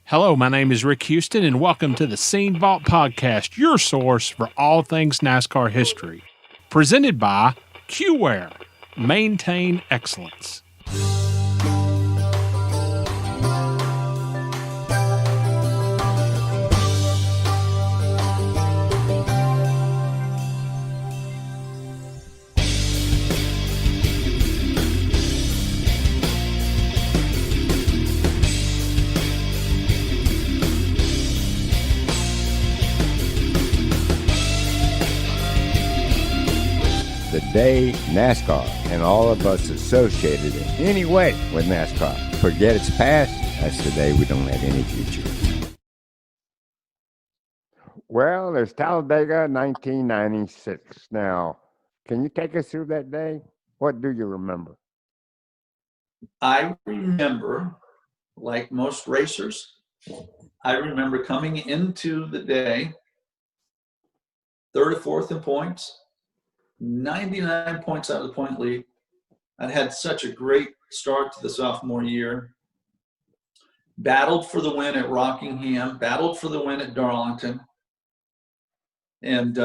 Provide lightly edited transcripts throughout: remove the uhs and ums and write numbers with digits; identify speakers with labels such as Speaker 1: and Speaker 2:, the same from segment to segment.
Speaker 1: Hello, my name is Rick Houston, and welcome to the Scene Vault Podcast, your source for all things NASCAR history. Presented by QWare. Maintain excellence.
Speaker 2: The day NASCAR and all of us associated in any way with NASCAR forget its past, that's the day we don't have any future. Well, there's Talladega, 1996. Now, can you take us through that day? What do you remember?
Speaker 3: I remember, like most racers, I remember coming into the day, third or fourth in points, 99 points out of the point lead. I'd had such a great start to the sophomore year. Battled for the win at Rockingham, battled for the win at Darlington. And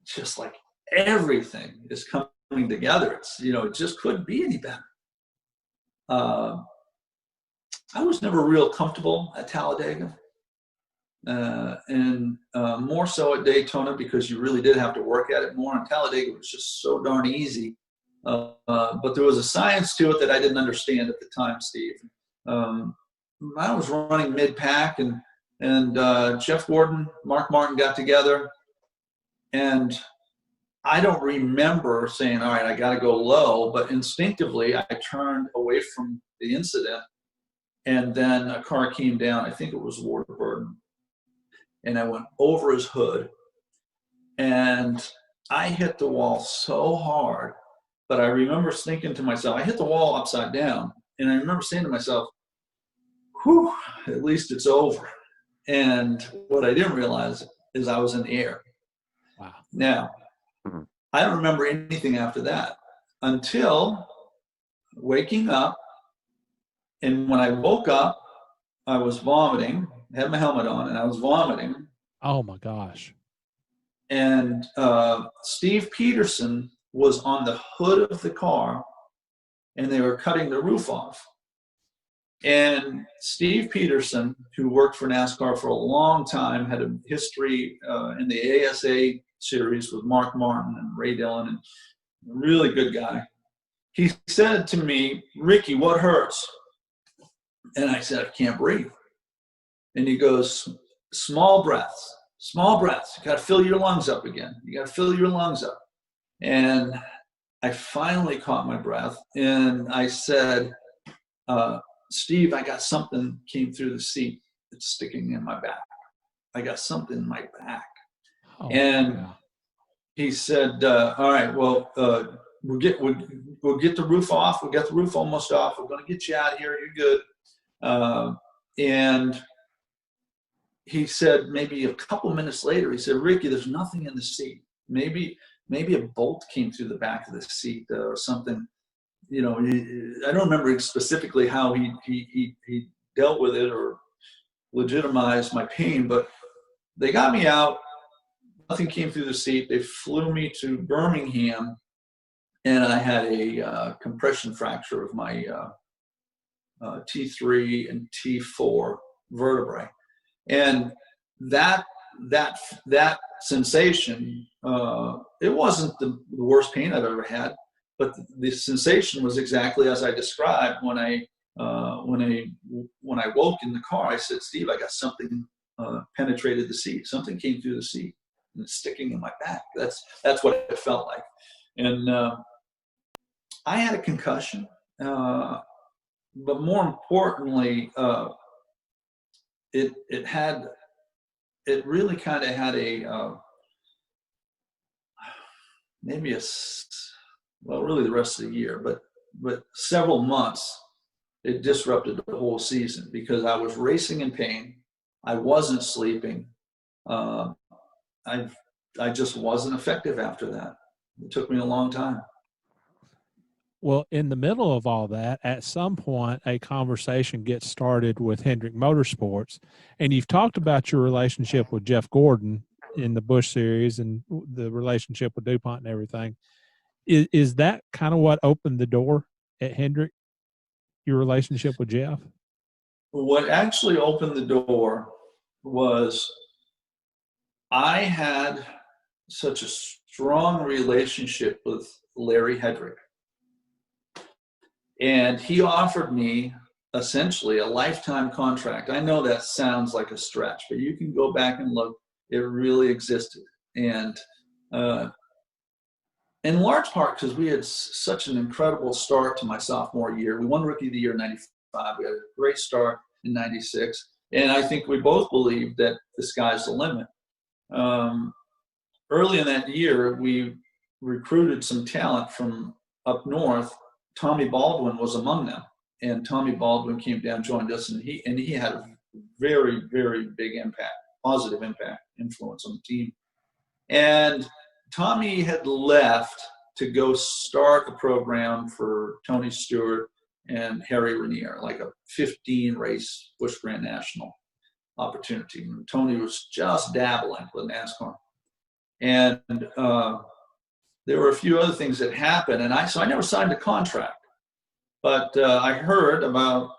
Speaker 3: just like everything is coming together. It's, it just couldn't be any better. I was never real comfortable at Talladega. And more so at Daytona because you really did have to work at it more. And Talladega was just so darn easy. But there was a science to it that I didn't understand at the time, Steve. I was running mid-pack, and Jeff Gordon, Mark Martin got together. And I don't remember saying, all right, I got to go low. But instinctively, I turned away from the incident. And then a car came down. I think it was Warburton. And I went over his hood, and I hit the wall so hard. But I remember thinking to myself, I hit the wall upside down, and I remember saying to myself, whew, at least it's over. And what I didn't realize is I was in the air.
Speaker 1: Wow.
Speaker 3: Now, I don't remember anything after that until waking up. And when I woke up, I was vomiting. Had my helmet on, and I was vomiting.
Speaker 1: Oh, my gosh.
Speaker 3: And Steve Peterson was on the hood of the car, and they were cutting the roof off. And Steve Peterson, who worked for NASCAR for a long time, had a history in the ASA series with Mark Martin and Ray Dillon, and a really good guy. He said to me, Ricky, what hurts? And I said, I can't breathe. And he goes, small breaths. You got to fill your lungs up again. You got to fill your lungs up. And I finally caught my breath, and I said, Steve, I got something came through the seat. It's sticking in my back. I got something in my back.
Speaker 1: Oh,
Speaker 3: and
Speaker 1: yeah.
Speaker 3: He said, all right, well, we'll get the roof off. We got the roof almost off. We're going to get you out of here. You're good. And he said, maybe a couple minutes later, he said, Ricky, there's nothing in the seat. Maybe a bolt came through the back of the seat or something. I don't remember specifically how he dealt with it or legitimized my pain, but they got me out. Nothing came through the seat. They flew me to Birmingham, and I had a compression fracture of my T3 and T4 vertebrae. And that sensation, it wasn't the worst pain I've ever had, but the sensation was exactly as I described when I woke in the car. I said, Steve, I got something penetrated the seat. Something came through the seat and it's sticking in my back. That's what it felt like. And I had a concussion, but more importantly, it really kind of had really the rest of the year, but several months, it disrupted the whole season because I was racing in pain. I wasn't sleeping. I just wasn't effective after that. It took me a long time.
Speaker 1: Well, in the middle of all that, at some point, a conversation gets started with Hendrick Motorsports, and you've talked about your relationship with Jeff Gordon in the Busch Series and the relationship with DuPont and everything. Is that kind of what opened the door at Hendrick, your relationship with Jeff?
Speaker 3: What actually opened the door was I had such a strong relationship with Larry Hendrick. And he offered me essentially a lifetime contract. I know that sounds like a stretch, but you can go back and look. It really existed. And in large part because we had such an incredible start to my sophomore year. We won Rookie of the Year in 95. We had a great start in 96. And I think we both believed that the sky's the limit. Early in that year, we recruited some talent from up north. Tommy Baldwin was among them, and Tommy Baldwin came down, joined us, and he had a very, very big impact, positive impact, influence on the team. And Tommy had left to go start a program for Tony Stewart and Harry Ranier, like a 15-race Busch Grand National opportunity. And Tony was just dabbling with NASCAR. And there were a few other things that happened, and so I never signed a contract. But I heard about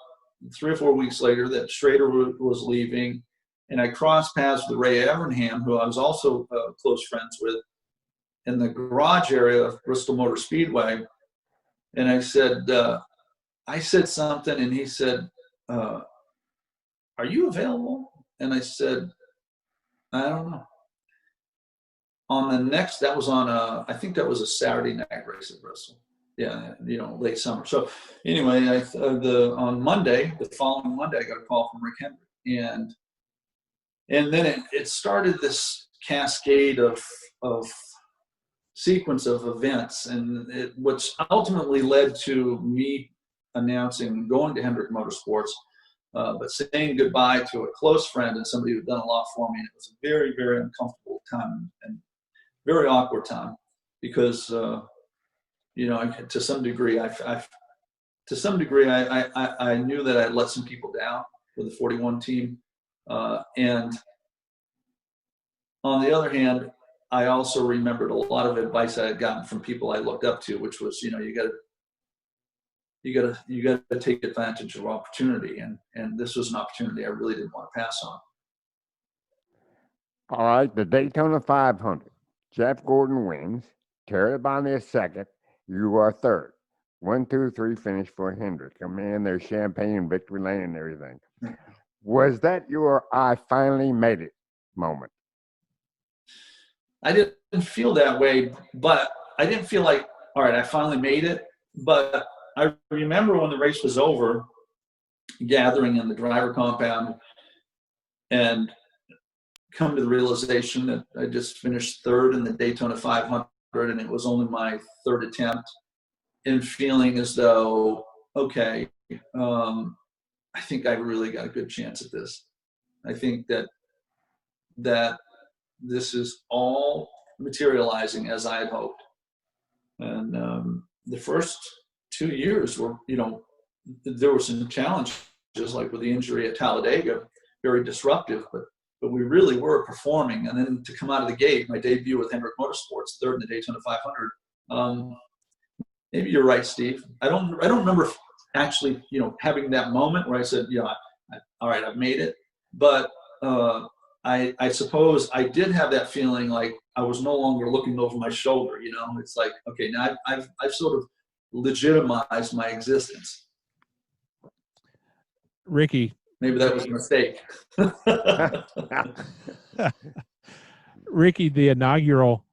Speaker 3: 3 or 4 weeks later that Schrader was leaving, and I crossed paths with Ray Evernham, who I was also close friends with, in the garage area of Bristol Motor Speedway. And I said something, and he said, "Are you available?" And I said, "I don't know." I think that was a Saturday night race at Bristol. Yeah, late summer. So anyway, on Monday, the following Monday, I got a call from Rick Hendrick, and then it started this cascade of sequence of events, and which ultimately led to me announcing going to Hendrick Motorsports, but saying goodbye to a close friend and somebody who'd done a lot for me. And it was a very, very uncomfortable time and very awkward time because, to some degree, I knew that I'd let some people down with the 41 team. And on the other hand, I also remembered a lot of advice I had gotten from people I looked up to, which was, you got to take advantage of opportunity. And this was an opportunity I really didn't want to pass on.
Speaker 2: All right, the Daytona 500. Jeff Gordon wins. Terry Bonnet is second. You are third. 1, 2, 3 finish for Hendrick. I mean, there's champagne, victory lane, and everything. Was that your "I finally made it" moment?
Speaker 3: I didn't feel that way, but I didn't feel like, all right, I finally made it. But I remember when the race was over, gathering in the driver compound and come to the realization that I just finished third in the Daytona 500, and it was only my third attempt, and feeling as though, okay, I think I really got a good chance at this. I think that this is all materializing as I had hoped. And the first 2 years were, there were some challenges, like with the injury at Talladega, very disruptive, but we really were performing. And then to come out of the gate, my debut with Hendrick Motorsports, third in the Daytona 500. Maybe you're right, Steve. I don't remember actually, having that moment where I said, all right, I've made it. But I suppose I did have that feeling like I was no longer looking over my shoulder. It's like, okay, now I've sort of legitimized my existence.
Speaker 1: Ricky.
Speaker 3: Maybe that was a mistake.
Speaker 1: Ricky, the inaugural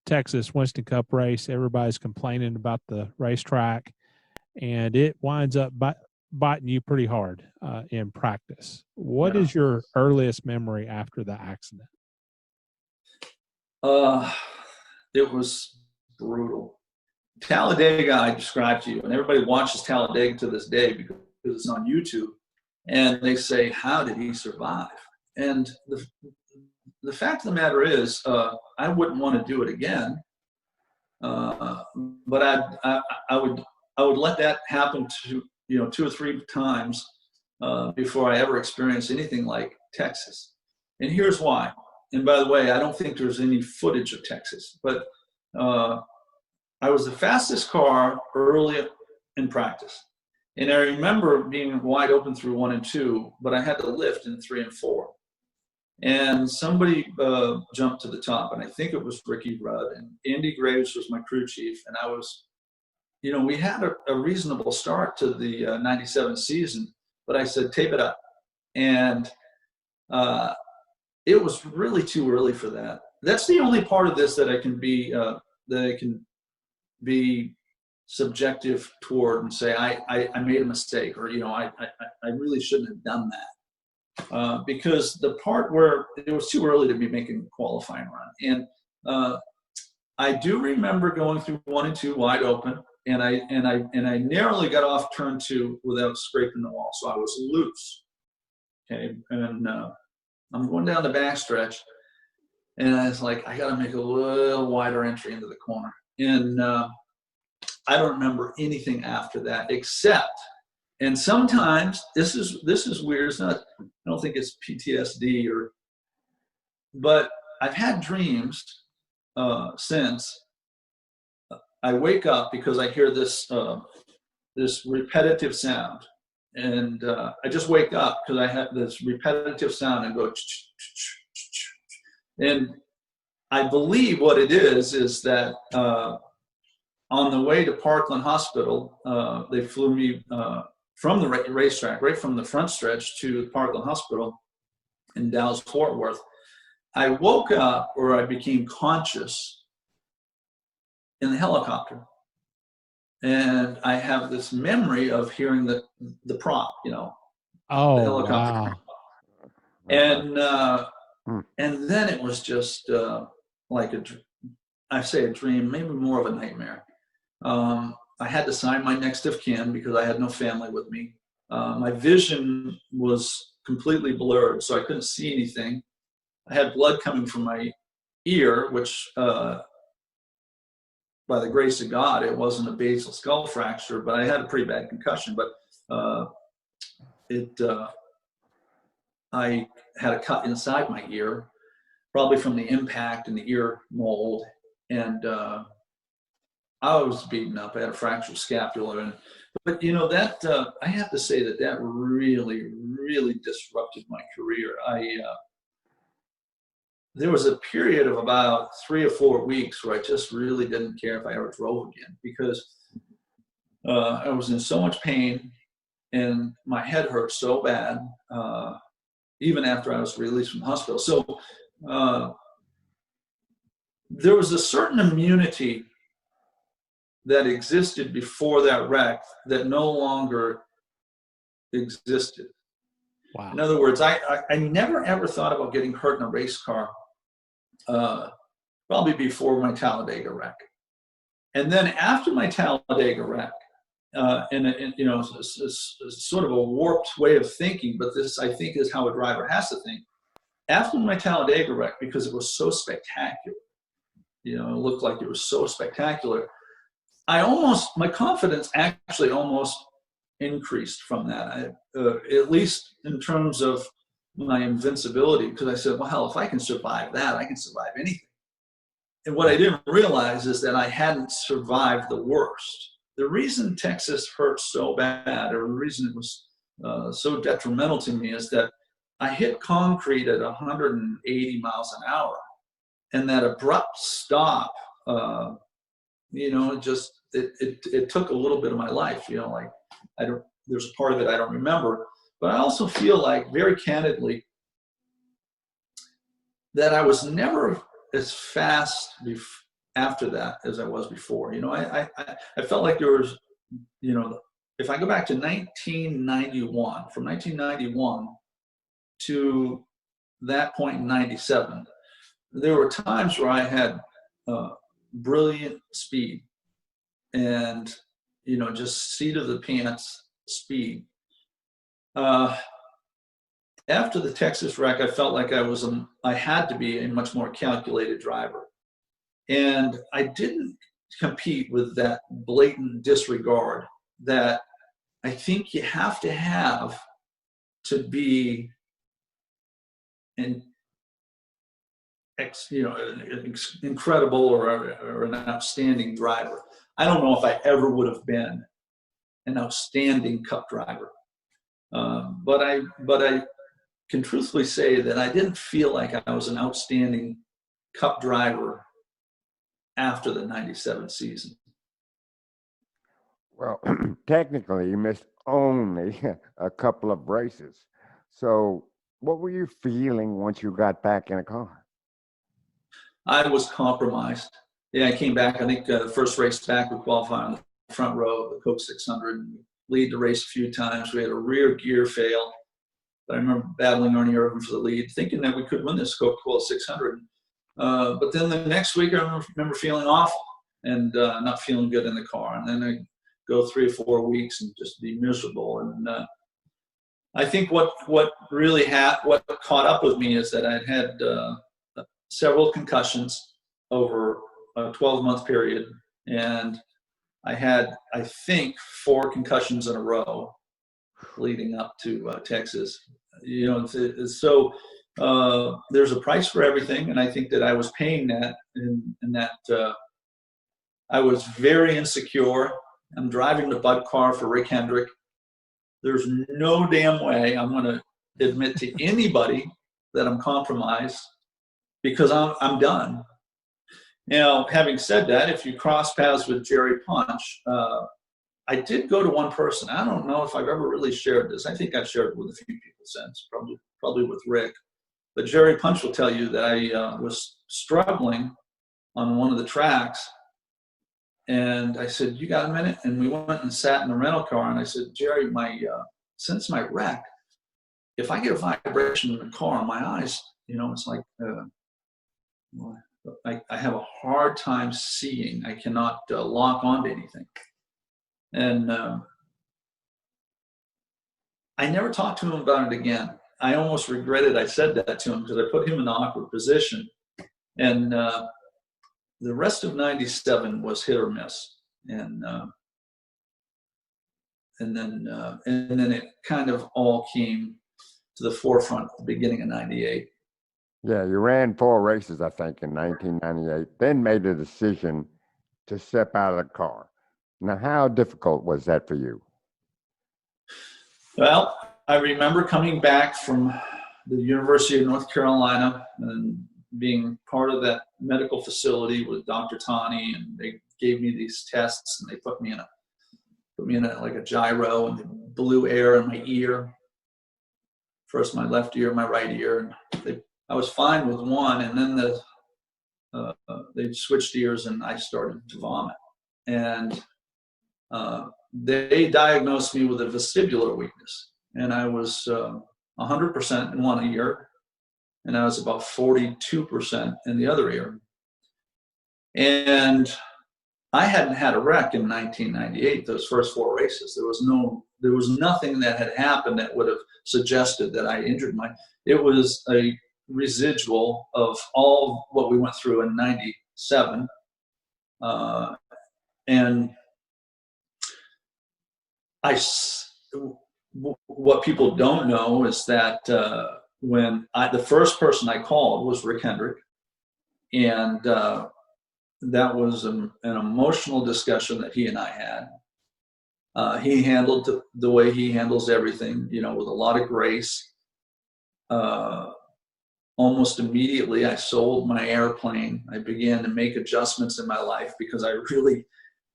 Speaker 1: Texas Winston Cup race, everybody's complaining about the racetrack, and it winds up biting you pretty hard in practice. What is your earliest memory after the accident?
Speaker 3: It was brutal. Talladega, I described to you, and everybody watches Talladega to this day because it's on YouTube. And they say, how did he survive? And the fact of the matter is, I wouldn't want to do it again. But I would let that happen to, 2 or 3 times before I ever experienced anything like Texas. And here's why. And by the way, I don't think there's any footage of Texas, but I was the fastest car early in practice. And I remember being wide open through 1 and 2, but I had to lift in 3 and 4. And somebody jumped to the top, and I think it was Ricky Rudd, and Andy Graves was my crew chief. And I was, we had a reasonable start to the 97 season, but I said, tape it up. And it was really too early for that. That's the only part of this that I can be subjective toward and say I made a mistake, or I really shouldn't have done that, because the part where it was too early to be making a qualifying run. And I do remember going through 1 and 2 wide open, and I narrowly got off turn 2 without scraping the wall, so I was loose. Okay, and I'm going down the backstretch, and I was like, I got to make a little wider entry into the corner. And I don't remember anything after that except, and sometimes this is weird. It's not, I don't think it's PTSD but I've had dreams since. I wake up because I hear this repetitive sound, and I just wake up because I have this repetitive sound and go, and I believe what it is that on the way to Parkland Hospital, they flew me from the racetrack, right from the front stretch to Parkland Hospital in Dallas-Fort Worth. I woke up, or I became conscious, in the helicopter. And I have this memory of hearing the prop, the helicopter.
Speaker 1: Wow.
Speaker 3: And then it was just like a dream, maybe more of a nightmare. I had to sign my next of kin because I had no family with me. My vision was completely blurred, so I couldn't see anything. I had blood coming from my ear, which, by the grace of God, it wasn't a basal skull fracture, but I had a pretty bad concussion. But I had a cut inside my ear, probably from the impact and the ear mold, and I was beaten up. I had a fractured scapula, but that I have to say that really, really disrupted my career. There was a period of about 3 or 4 weeks where I just really didn't care if I ever drove again, because I was in so much pain and my head hurt so bad, even after I was released from the hospital. So there was a certain immunity that existed before that wreck that no longer existed.
Speaker 1: Wow.
Speaker 3: In other words, I never ever thought about getting hurt in a race car, probably before my Talladega wreck. And then after my Talladega wreck, it's sort of a warped way of thinking, but this, I think, is how a driver has to think. After my Talladega wreck, because it was so spectacular, it looked like it was so spectacular, my confidence actually almost increased from that, at least in terms of my invincibility, because I said, well, hell, if I can survive that, I can survive anything. And what I didn't realize is that I hadn't survived the worst. The reason Texas hurt so bad, or the reason it was so detrimental to me, is that I hit concrete at 180 miles an hour, and that abrupt stop, it took a little bit of my life. There's a part of it I don't remember, but I also feel like, very candidly, that I was never as fast after that as I was before. I felt like there was, if I go back to 1991, from 1991 to that point in 97, there were times where I had brilliant speed and, just seat of the pants speed. After the Texas wreck, I felt like I had to be a much more calculated driver. And I didn't compete with that blatant disregard that I think you have to be incredible or an outstanding driver. I don't know if I ever would have been an outstanding Cup driver, but I can truthfully say that I didn't feel like I was an outstanding Cup driver after the '97 season.
Speaker 2: Well, technically, you missed only a couple of races. So, what were you feeling once you got back in a car?
Speaker 3: I was compromised. Yeah, I came back. I think the first race back, we qualified on the front row of the Coke 600 and lead the race a few times. We had a rear gear fail. But I remember battling Ernie Irvin for the lead, thinking that we could win this Coca-Cola 600. But then the next week, I remember feeling awful and not feeling good in the car. And then I go 3 or 4 weeks and just be miserable. And I think what really what caught up with me is that I'd had several concussions over a 12-month period, and I had, I think, 4 concussions in a row leading up to Texas. So there's a price for everything, and I think that I was paying that, and that I was very insecure. I'm driving the Bud car for Rick Hendrick. There's no damn way I'm going to admit to anybody that I'm compromised, because I'm done. Now, having said that, if you cross paths with Jerry Punch, I did go to one person. I don't know if I've ever really shared this. I think I've shared it with a few people since, probably with Rick. But Jerry Punch will tell you that I was struggling on one of the tracks. And I said, "You got a minute?" And we went and sat in the rental car. And I said, "Jerry, since my wreck, if I get a vibration in the car, my eyes, it's like I have a hard time seeing. I cannot lock onto anything." And I never talked to him about it again. I almost regretted I said that to him, because I put him in an awkward position. And the rest of '97 was hit or miss. And then it kind of all came to the forefront at the beginning of '98.
Speaker 2: Yeah, you ran 4 races, I think, in 1998, then made a decision to step out of the car. Now, how difficult was that for you?
Speaker 3: Well, I remember coming back from the University of North Carolina and being part of that medical facility with Dr. Tani, and they gave me these tests, and they put me in like a gyro, and they blew air in my ear. First my left ear, my right ear, and I was fine with one, and then they switched ears, and I started to vomit. And they diagnosed me with a vestibular weakness, and I was 100% in one ear, and I was about 42% in the other ear. And I hadn't had a wreck in 1998, those first 4 races. There was nothing that had happened that would have suggested that I injured it was a residual of all what we went through in '97. And what people don't know is that the first person I called was Rick Hendrick, and that was an emotional discussion that he and I had. He handled the way he handles everything, with a lot of grace. Almost immediately, I sold my airplane. I began to make adjustments in my life, because I really,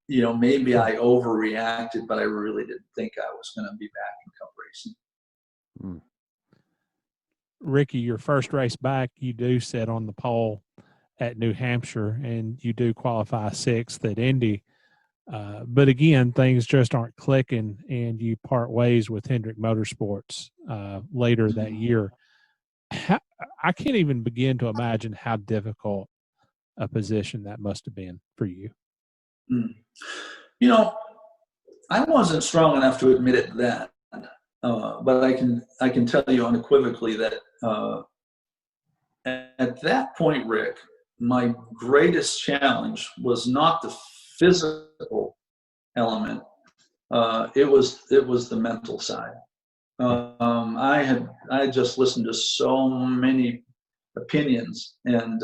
Speaker 3: maybe I overreacted, but I really didn't think I was going to be back in Cup racing.
Speaker 2: Hmm.
Speaker 1: Ricky, your first race back, you do sit on the pole at New Hampshire, and you do qualify 6th at Indy. But again, things just aren't clicking, and you part ways with Hendrick Motorsports later that year. I can't even begin to imagine how difficult a position that must have been for you.
Speaker 3: I wasn't strong enough to admit it then, but I can tell you unequivocally that at that point, Rick, my greatest challenge was not the physical element. It was the mental side. I had just listened to so many opinions, and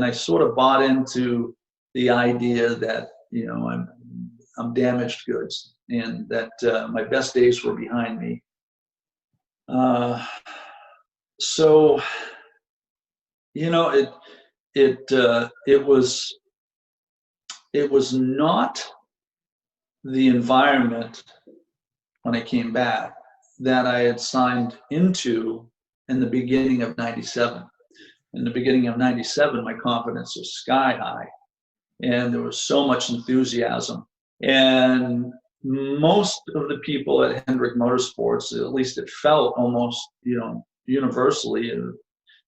Speaker 3: I sort of bought into the idea that, you know, I'm damaged goods, and that my best days were behind me. So, you know, it was not the environment when I came back that I had signed into in the beginning of '97. In the beginning of '97, my confidence was sky high, and there was so much enthusiasm. And most of the people at Hendrick Motorsports, at least it felt almost, you know, universally,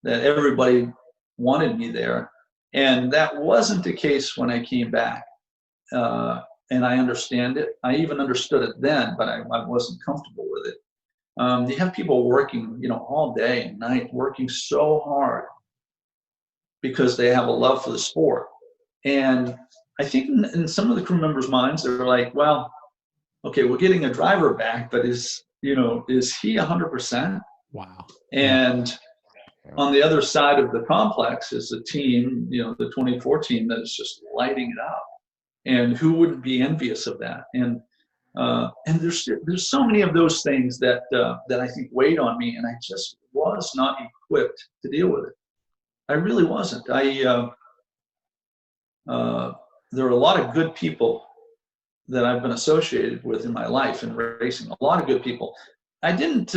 Speaker 3: that everybody wanted me there. And that wasn't the case when I came back. And I understand it. I even understood it then, but I wasn't comfortable with it. You have people working, you know, all day and night, working so hard because they have a love for the sport. And I think in some of the crew members' minds, they're like, well, okay, we're getting a driver back, but is he 100%?
Speaker 1: Wow.
Speaker 3: And on the other side of the complex is a team, you know, the 24 team that is just lighting it up. And who wouldn't be envious of that? And there's so many of those things that I think weighed on me, and I just was not equipped to deal with it. I really wasn't. There are a lot of good people that I've been associated with in my life in racing. A lot of good people. I didn't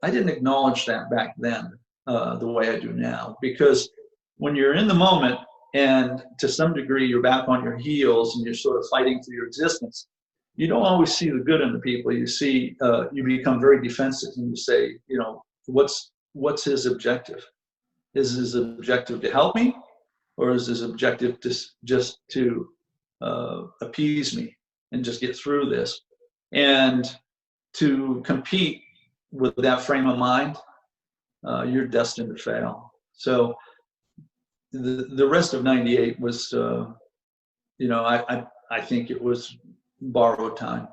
Speaker 3: acknowledge that back then the way I do now, because when you're in the moment and to some degree you're back on your heels and you're sort of fighting for your existence, you don't always see the good in the people. You see, you become very defensive, and you say, you know, what's his objective? Is his objective to help me, or is his objective just to appease me and just get through this? And to compete with that frame of mind, you're destined to fail. So the rest of '98 was, you know, I think it was borrowed time.